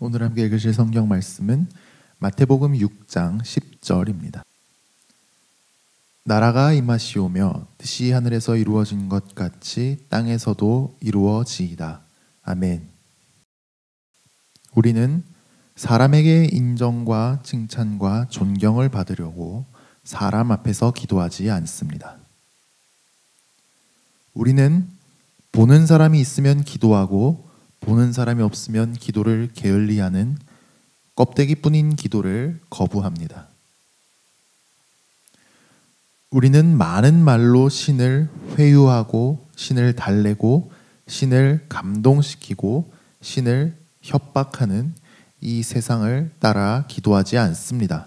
오늘 함께 읽으실 성경 말씀은 마태복음 6장 10절입니다. 나라가 임하시오며 뜻이 하늘에서 이루어진 것 같이 땅에서도 이루어지이다. 아멘. 우리는 사람에게 인정과 칭찬과 존경을 받으려고 사람 앞에서 기도하지 않습니다. 우리는 보는 사람이 있으면 기도하고 보는 사람이 없으면 기도를 게을리하는 껍데기뿐인 기도를 거부합니다. 우리는 많은 말로 신을 회유하고 신을 달래고 신을 감동시키고 신을 협박하는 이 세상을 따라 기도하지 않습니다.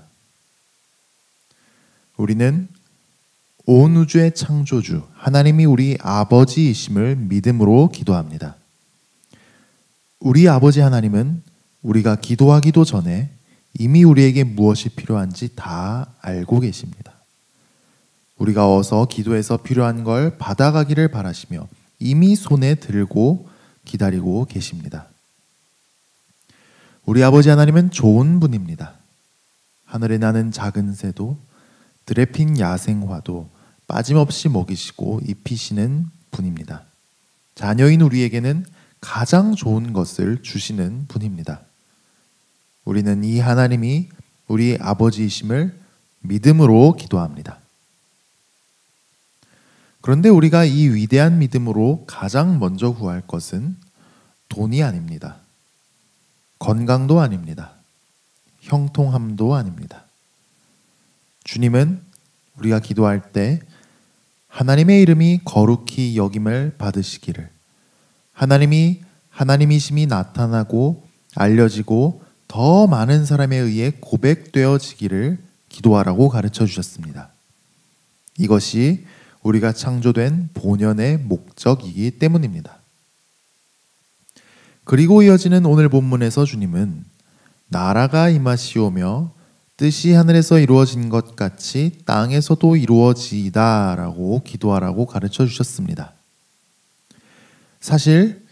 우리는 온 우주의 창조주 하나님이 우리 아버지이심을 믿음으로 기도합니다. 우리 아버지 하나님은 우리가 기도하기도 전에 이미 우리에게 무엇이 필요한지 다 알고 계십니다. 우리가 어서 기도해서 필요한 걸 받아가기를 바라시며 이미 손에 들고 기다리고 계십니다. 우리 아버지 하나님은 좋은 분입니다. 하늘에 나는 작은 새도 들에 핀 야생화도 빠짐없이 먹이시고 입히시는 분입니다. 자녀인 우리에게는 가장 좋은 것을 주시는 분입니다. 우리는 이 하나님이 우리 아버지이심을 믿음으로 기도합니다. 그런데 우리가 이 위대한 믿음으로 가장 먼저 구할 것은 돈이 아닙니다. 건강도 아닙니다. 형통함도 아닙니다. 주님은 우리가 기도할 때 하나님의 이름이 거룩히 여김을 받으시기를, 하나님이 하나님이심이 나타나고 알려지고 더 많은 사람에 의해 고백되어지기를 기도하라고 가르쳐 주셨습니다. 이것이 우리가 창조된 본연의 목적이기 때문입니다. 그리고 이어지는 오늘 본문에서 주님은 나라가 임하시오며 뜻이 하늘에서 이루어진 것 같이 땅에서도 이루어지이다 라고 기도하라고 가르쳐 주셨습니다. 사실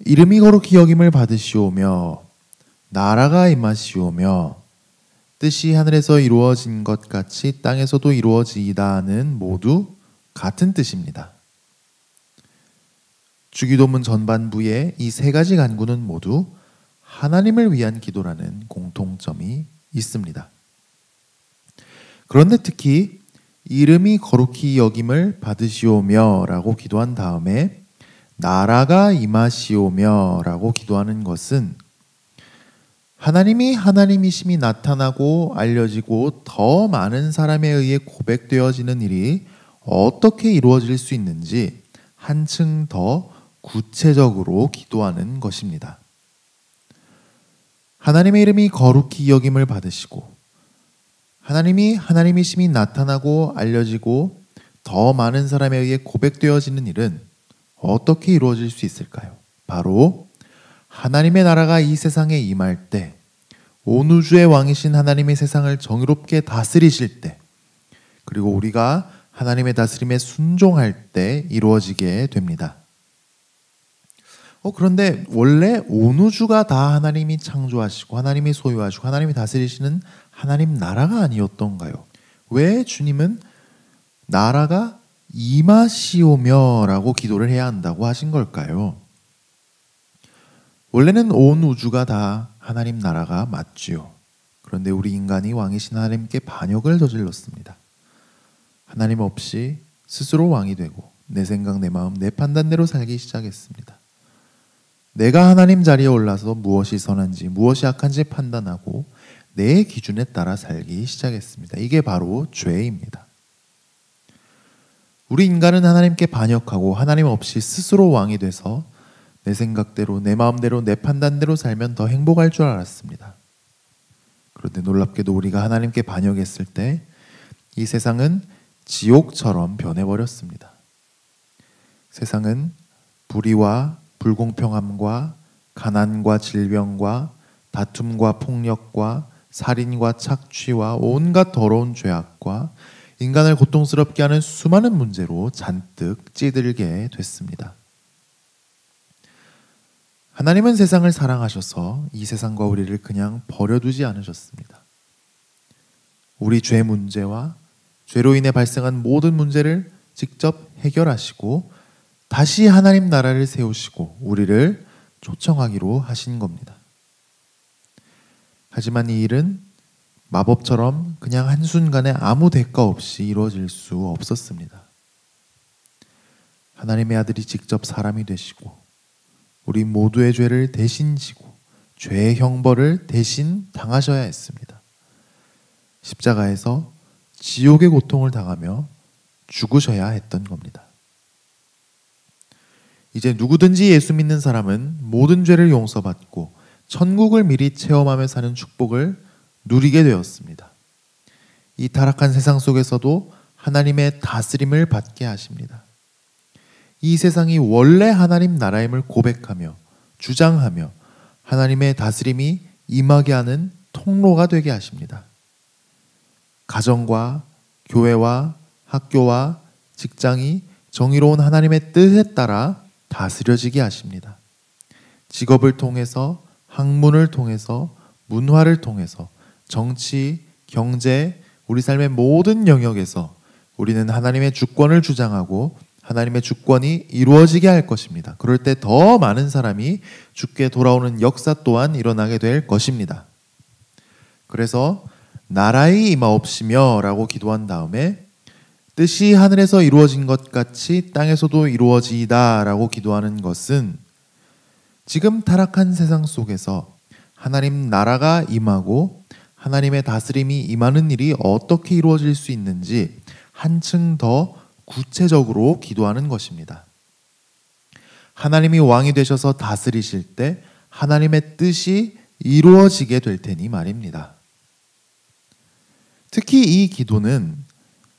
이름이 거룩히 여김을 받으시오며 나라가 임하시오며 뜻이 하늘에서 이루어진 것 같이 땅에서도 이루어지이다는 모두 같은 뜻입니다. 주기도문 전반부의 이 세 가지 간구는 모두 하나님을 위한 기도라는 공통점이 있습니다. 그런데 특히 이름이 거룩히 여김을 받으시오며 라고 기도한 다음에 나라가 임하시오며 라고 기도하는 것은 하나님이 하나님이심이 나타나고 알려지고 더 많은 사람에 의해 고백되어지는 일이 어떻게 이루어질 수 있는지 한층 더 구체적으로 기도하는 것입니다. 하나님의 이름이 거룩히 여김을 받으시고 하나님이 하나님이심이 나타나고 알려지고 더 많은 사람에 의해 고백되어지는 일은 어떻게 이루어질 수 있을까요? 바로 하나님의 나라가 이 세상에 임할 때, 온 우주의 왕이신 하나님이 세상을 정의롭게 다스리실 때, 그리고 우리가 하나님의 다스림에 순종할 때 이루어지게 됩니다. 그런데 원래 온 우주가 다 하나님이 창조하시고 하나님이 소유하시고 하나님이 다스리시는 하나님 나라가 아니었던가요? 왜 주님은 나라가 임하시오며 라고 기도를 해야 한다고 하신 걸까요? 원래는 온 우주가 다 하나님 나라가 맞지요. 그런데 우리 인간이 왕이신 하나님께 반역을 저질렀습니다. 하나님 없이 스스로 왕이 되고 내 생각, 내 마음, 내 판단대로 살기 시작했습니다. 내가 하나님 자리에 올라서 무엇이 선한지 무엇이 악한지 판단하고 내 기준에 따라 살기 시작했습니다. 이게 바로 죄입니다. 우리 인간은 하나님께 반역하고 하나님 없이 스스로 왕이 돼서 내 생각대로 내 마음대로 내 판단대로 살면 더 행복할 줄 알았습니다. 그런데 놀랍게도 우리가 하나님께 반역했을 때 이 세상은 지옥처럼 변해버렸습니다. 세상은 불의와 불공평함과 가난과 질병과 다툼과 폭력과 살인과 착취와 온갖 더러운 죄악과 인간을 고통스럽게 하는 수많은 문제로 잔뜩 찌들게 됐습니다. 하나님은 세상을 사랑하셔서 이 세상과 우리를 그냥 버려두지 않으셨습니다. 우리 죄 문제와 죄로 인해 발생한 모든 문제를 직접 해결하시고 다시 하나님 나라를 세우시고 우리를 초청하기로 하신 겁니다. 하지만 이 일은 마법처럼 그냥 한순간에 아무 대가 없이 이루어질 수 없었습니다. 하나님의 아들이 직접 사람이 되시고 우리 모두의 죄를 대신 지고 죄의 형벌을 대신 당하셔야 했습니다. 십자가에서 지옥의 고통을 당하며 죽으셔야 했던 겁니다. 이제 누구든지 예수 믿는 사람은 모든 죄를 용서받고 천국을 미리 체험하며 사는 축복을 누리게 되었습니다. 이 타락한 세상 속에서도 하나님의 다스림을 받게 하십니다. 이 세상이 원래 하나님 나라임을 고백하며 주장하며 하나님의 다스림이 임하게 하는 통로가 되게 하십니다. 가정과 교회와 학교와 직장이 정의로운 하나님의 뜻에 따라 다스려지게 하십니다. 직업을 통해서, 학문을 통해서, 문화를 통해서, 정치, 경제, 우리 삶의 모든 영역에서 우리는 하나님의 주권을 주장하고 하나님의 주권이 이루어지게 할 것입니다. 그럴 때 더 많은 사람이 주께 돌아오는 역사 또한 일어나게 될 것입니다. 그래서 나라의 임하옵시며 라고 기도한 다음에 뜻이 하늘에서 이루어진 것 같이 땅에서도 이루어지이다 라고 기도하는 것은 지금 타락한 세상 속에서 하나님 나라가 임하고 하나님의 다스림이 임하는 일이 어떻게 이루어질 수 있는지 한층 더 구체적으로 기도하는 것입니다. 하나님이 왕이 되셔서 다스리실 때 하나님의 뜻이 이루어지게 될 테니 말입니다. 특히 이 기도는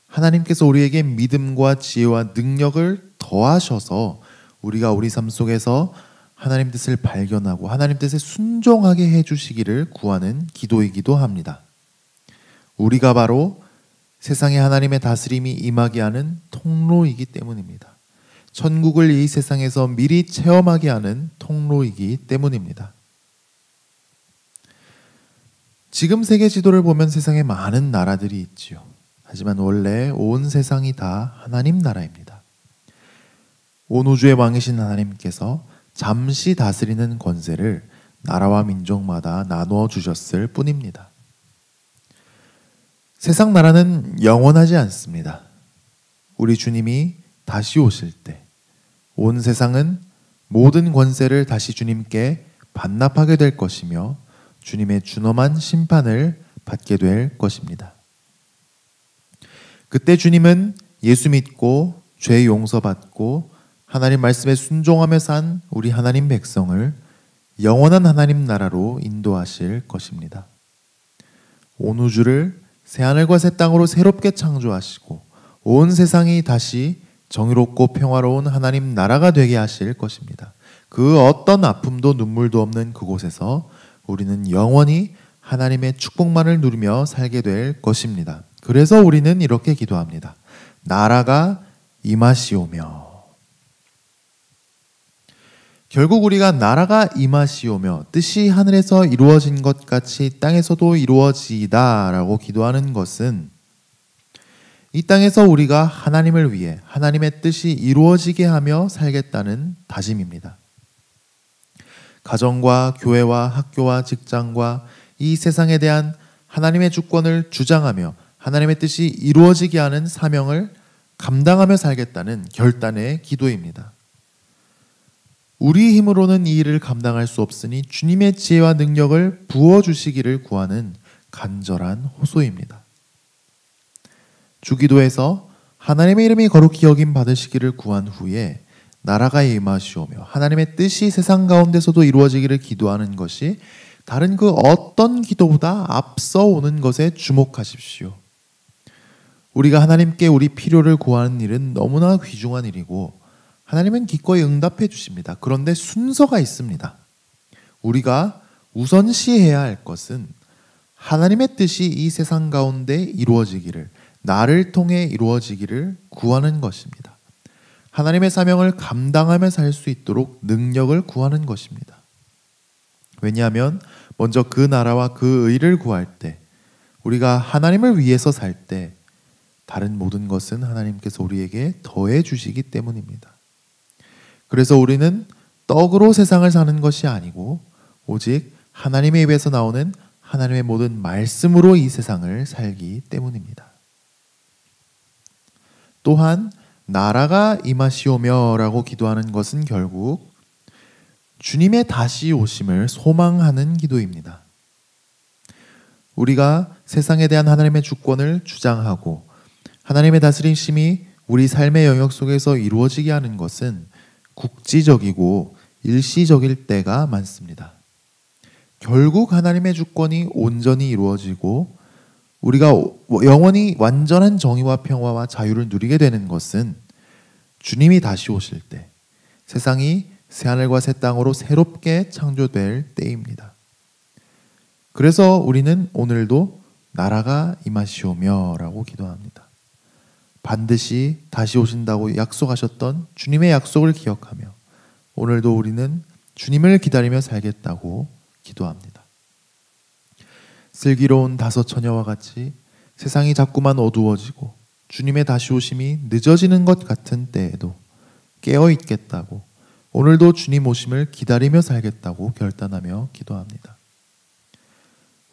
하나님께서 우리에게 믿음과 지혜와 능력을 더하셔서 우리가 우리 삶 속에서 하나님 뜻을 발견하고 하나님 뜻에 순종하게 해주시기를 구하는 기도이기도 합니다. 우리가 바로 세상에 하나님의 다스림이 임하게 하는 통로이기 때문입니다. 천국을 이 세상에서 미리 체험하게 하는 통로이기 때문입니다. 지금 세계 지도를 보면 세상에 많은 나라들이 있지요. 하지만 원래 온 세상이 다 하나님 나라입니다. 온 우주의 왕이신 하나님께서 잠시 다스리는 권세를 나라와 민족마다 나누어 주셨을 뿐입니다. 세상 나라는 영원하지 않습니다. 우리 주님이 다시 오실 때 온 세상은 모든 권세를 다시 주님께 반납하게 될 것이며 주님의 준엄한 심판을 받게 될 것입니다. 그때 주님은 예수 믿고 죄 용서받고 하나님 말씀에 순종하며 산 우리 하나님 백성을 영원한 하나님 나라로 인도하실 것입니다. 온 우주를 새하늘과 새 땅으로 새롭게 창조하시고 온 세상이 다시 정의롭고 평화로운 하나님 나라가 되게 하실 것입니다. 그 어떤 아픔도 눈물도 없는 그곳에서 우리는 영원히 하나님의 축복만을 누리며 살게 될 것입니다. 그래서 우리는 이렇게 기도합니다. 나라가 임하시오며. 결국 우리가 나라가 임하시오며 뜻이 하늘에서 이루어진 것 같이 땅에서도 이루어지이다 라고 기도하는 것은 이 땅에서 우리가 하나님을 위해 하나님의 뜻이 이루어지게 하며 살겠다는 다짐입니다. 가정과 교회와 학교와 직장과 이 세상에 대한 하나님의 주권을 주장하며 하나님의 뜻이 이루어지게 하는 사명을 감당하며 살겠다는 결단의 기도입니다. 우리 힘으로는 이 일을 감당할 수 없으니 주님의 지혜와 능력을 부어주시기를 구하는 간절한 호소입니다. 주기도에서 하나님의 이름이 거룩히 여김 받으시기를 구한 후에 나라가 임하시오며 하나님의 뜻이 세상 가운데서도 이루어지기를 기도하는 것이 다른 그 어떤 기도보다 앞서 오는 것에 주목하십시오. 우리가 하나님께 우리 필요를 구하는 일은 너무나 귀중한 일이고 하나님은 기꺼이 응답해 주십니다. 그런데 순서가 있습니다. 우리가 우선시해야 할 것은 하나님의 뜻이 이 세상 가운데 이루어지기를, 나를 통해 이루어지기를 구하는 것입니다. 하나님의 사명을 감당하며 살 수 있도록 능력을 구하는 것입니다. 왜냐하면 먼저 그 나라와 그 의를 구할 때, 우리가 하나님을 위해서 살 때 다른 모든 것은 하나님께서 우리에게 더해 주시기 때문입니다. 그래서 우리는 떡으로 세상을 사는 것이 아니고 오직 하나님의 입에서 나오는 하나님의 모든 말씀으로 이 세상을 살기 때문입니다. 또한 나라가 임하시오며 라고 기도하는 것은 결국 주님의 다시 오심을 소망하는 기도입니다. 우리가 세상에 대한 하나님의 주권을 주장하고 하나님의 다스리심이 우리 삶의 영역 속에서 이루어지게 하는 것은 국지적이고 일시적일 때가 많습니다. 결국 하나님의 주권이 온전히 이루어지고 우리가 영원히 완전한 정의와 평화와 자유를 누리게 되는 것은 주님이 다시 오실 때, 세상이 새하늘과 새 땅으로 새롭게 창조될 때입니다. 그래서 우리는 오늘도 나라가 임하시오며 라고 기도합니다. 반드시 다시 오신다고 약속하셨던 주님의 약속을 기억하며 오늘도 우리는 주님을 기다리며 살겠다고 기도합니다. 슬기로운 다섯 처녀와 같이 세상이 자꾸만 어두워지고 주님의 다시 오심이 늦어지는 것 같은 때에도 깨어 있겠다고, 오늘도 주님 오심을 기다리며 살겠다고 결단하며 기도합니다.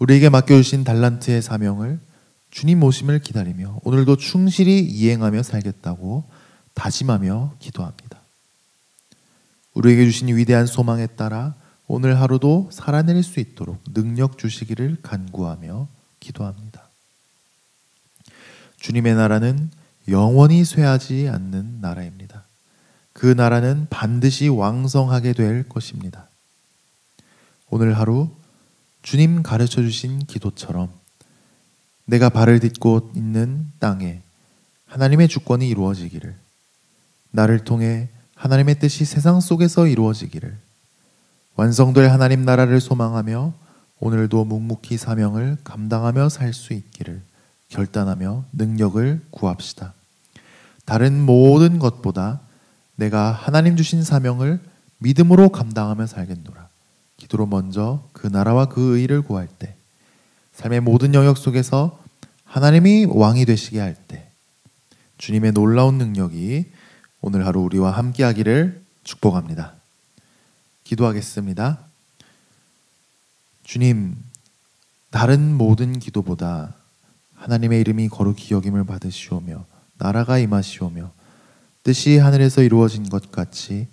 우리에게 맡겨주신 달란트의 사명을 주님 오심을 기다리며 오늘도 충실히 이행하며 살겠다고 다짐하며 기도합니다. 우리에게 주신 위대한 소망에 따라 오늘 하루도 살아낼 수 있도록 능력 주시기를 간구하며 기도합니다. 주님의 나라는 영원히 쇠하지 않는 나라입니다. 그 나라는 반드시 왕성하게 될 것입니다. 오늘 하루 주님 가르쳐 주신 기도처럼 내가 발을 딛고 있는 땅에 하나님의 주권이 이루어지기를, 나를 통해 하나님의 뜻이 세상 속에서 이루어지기를, 완성될 하나님 나라를 소망하며 오늘도 묵묵히 사명을 감당하며 살 수 있기를 결단하며 능력을 구합시다. 다른 모든 것보다 내가 하나님 주신 사명을 믿음으로 감당하며 살겠노라. 기도로 먼저 그 나라와 그 의를 구할 때, 삶의 모든 영역 속에서 하나님이 왕이 되시게 할 때 주님의 놀라운 능력이 오늘 하루 우리와 함께하기를 축복합니다. 기도하겠습니다. 주님, 다른 모든 기도보다 하나님의 이름이 거룩히 여김을 받으시오며 나라가 임하시오며 뜻이 하늘에서 이루어진 것 같이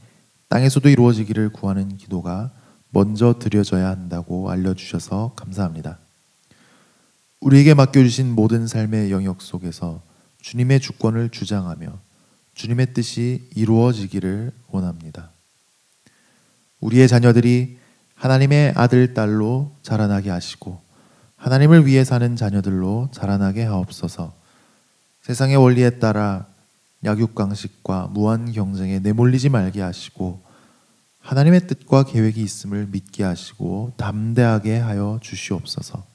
땅에서도 이루어지기를 구하는 기도가 먼저 드려져야 한다고 알려주셔서 감사합니다. 우리에게 맡겨주신 모든 삶의 영역 속에서 주님의 주권을 주장하며 주님의 뜻이 이루어지기를 원합니다. 우리의 자녀들이 하나님의 아들, 딸로 자라나게 하시고 하나님을 위해 사는 자녀들로 자라나게 하옵소서. 세상의 원리에 따라 약육강식과 무한 경쟁에 내몰리지 말게 하시고 하나님의 뜻과 계획이 있음을 믿게 하시고 담대하게 하여 주시옵소서.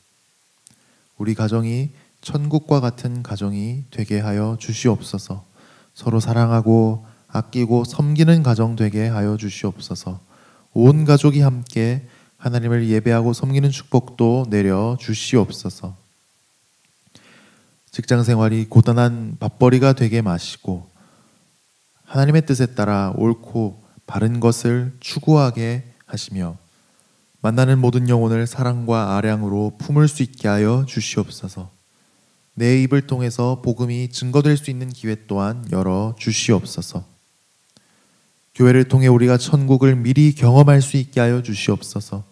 우리 가정이 천국과 같은 가정이 되게 하여 주시옵소서. 서로 사랑하고 아끼고 섬기는 가정 되게 하여 주시옵소서. 온 가족이 함께 하나님을 예배하고 섬기는 축복도 내려 주시옵소서. 직장 생활이 고단한 밥벌이가 되게 마시고 하나님의 뜻에 따라 옳고 바른 것을 추구하게 하시며 만나는 모든 영혼을 사랑과 아량으로 품을 수 있게 하여 주시옵소서. 내 입을 통해서 복음이 증거될 수 있는 기회 또한 열어 주시옵소서. 교회를 통해 우리가 천국을 미리 경험할 수 있게 하여 주시옵소서.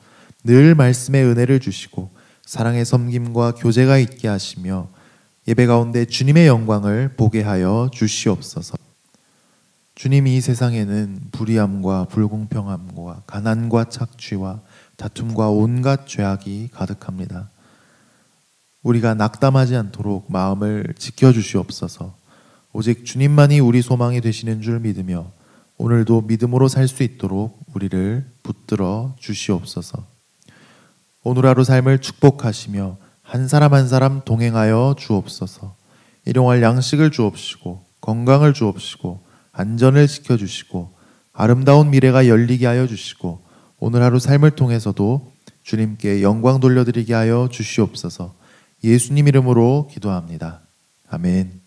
늘 말씀의 은혜를 주시고 사랑의 섬김과 교제가 있게 하시며 예배 가운데 주님의 영광을 보게 하여 주시옵소서. 주님, 이 세상에는 불의함과 불공평함과 가난과 착취와 다툼과 온갖 죄악이 가득합니다. 우리가 낙담하지 않도록 마음을 지켜주시옵소서. 오직 주님만이 우리 소망이 되시는 줄 믿으며 오늘도 믿음으로 살 수 있도록 우리를 붙들어 주시옵소서. 오늘 하루 삶을 축복하시며 한 사람 한 사람 동행하여 주옵소서. 일용할 양식을 주옵시고 건강을 주옵시고 안전을 지켜주시고 아름다운 미래가 열리게 하여 주시고 오늘 하루 삶을 통해서도 주님께 영광 돌려드리게 하여 주시옵소서. 예수님 이름으로 기도합니다. 아멘.